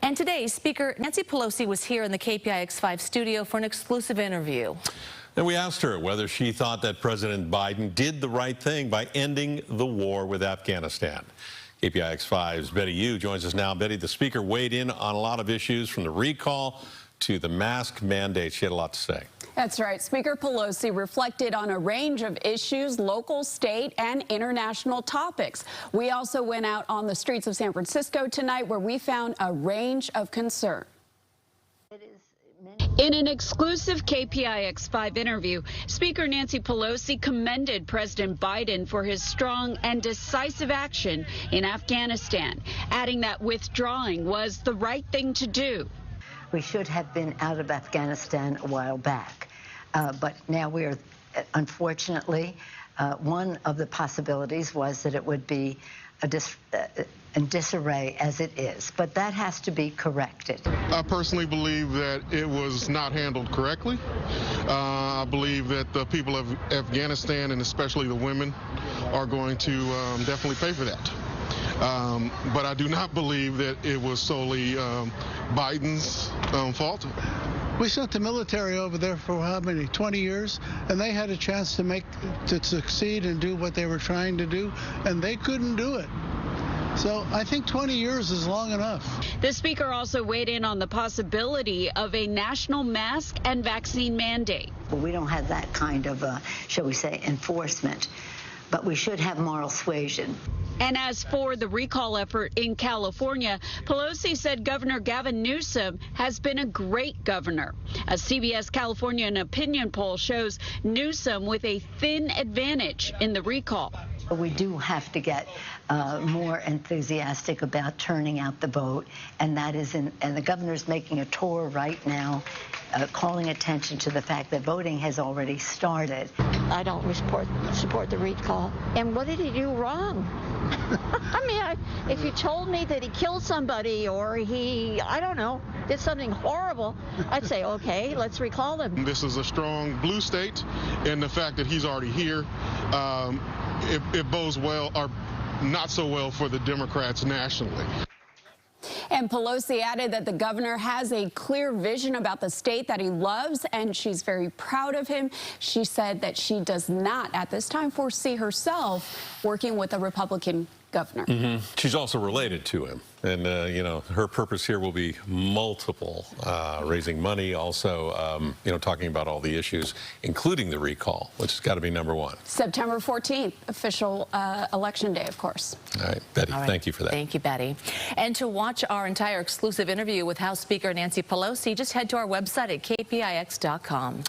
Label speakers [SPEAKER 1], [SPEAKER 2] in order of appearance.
[SPEAKER 1] And today, Speaker Nancy Pelosi was here in the KPIX 5 studio for an exclusive interview.
[SPEAKER 2] And we asked her whether she thought that President Biden did the right thing by ending the war with Afghanistan. KPIX 5's Betty Yu joins us now. Betty, the Speaker weighed in on a lot of issues, from the recall to the mask mandate. She had a lot to say.
[SPEAKER 3] That's right. Speaker Pelosi reflected on a range of issues, local, state, and international topics. We also went out on the streets of San Francisco tonight, where we found a range of concern. In an exclusive KPIX 5 interview, Speaker Nancy Pelosi commended President Biden for his strong and decisive action in Afghanistan, adding that withdrawing was the right thing to do.
[SPEAKER 4] We should have been out of Afghanistan a while back, but now we are, unfortunately, one of the possibilities was that it would be in disarray as it is, but that has to be corrected.
[SPEAKER 5] I personally believe that it was not handled correctly. I believe that the people of Afghanistan, and especially the women, are going to definitely pay for that. But I do not believe that it was solely Biden's fault.
[SPEAKER 6] We sent the military over there for how many, 20 years, and they had a chance to succeed and do what they were trying to do, and they couldn't do it. So I think 20 years is long enough.
[SPEAKER 3] The Speaker also weighed in on the possibility of a national mask and vaccine mandate.
[SPEAKER 4] Well, we don't have that kind of, shall we say, enforcement, but we should have moral suasion.
[SPEAKER 3] And as for the recall effort in California, Pelosi said Governor Gavin Newsom has been a great governor. A CBS California opinion poll shows Newsom with a thin advantage in the recall.
[SPEAKER 4] We do have to get more enthusiastic about turning out the vote, and that is and the governor's making a tour right now, calling attention to the fact that voting has already started.
[SPEAKER 7] I don't support the recall. And what did he do wrong? I mean, if you told me that he killed somebody or he, I don't know, did something horrible, I'd say, okay, let's recall him.
[SPEAKER 5] This is a strong blue state, and the fact that he's already here, it bodes well, or not so well, for the Democrats nationally.
[SPEAKER 3] And Pelosi added that the governor has a clear vision about the state that he loves, and she's very proud of him. She said that she does not, at this time, foresee herself working with a Republican governor.
[SPEAKER 2] She's also related to him. And, you know, her purpose here will be multiple, raising money, also, you know, talking about all the issues, including the recall, which has got to be number one.
[SPEAKER 3] September 14th, official election day, of course.
[SPEAKER 2] All right, Betty,
[SPEAKER 1] All right.
[SPEAKER 2] Thank you for that.
[SPEAKER 1] Thank you, Betty. And to watch our entire exclusive interview with House Speaker Nancy Pelosi, just head to our website at kpix.com.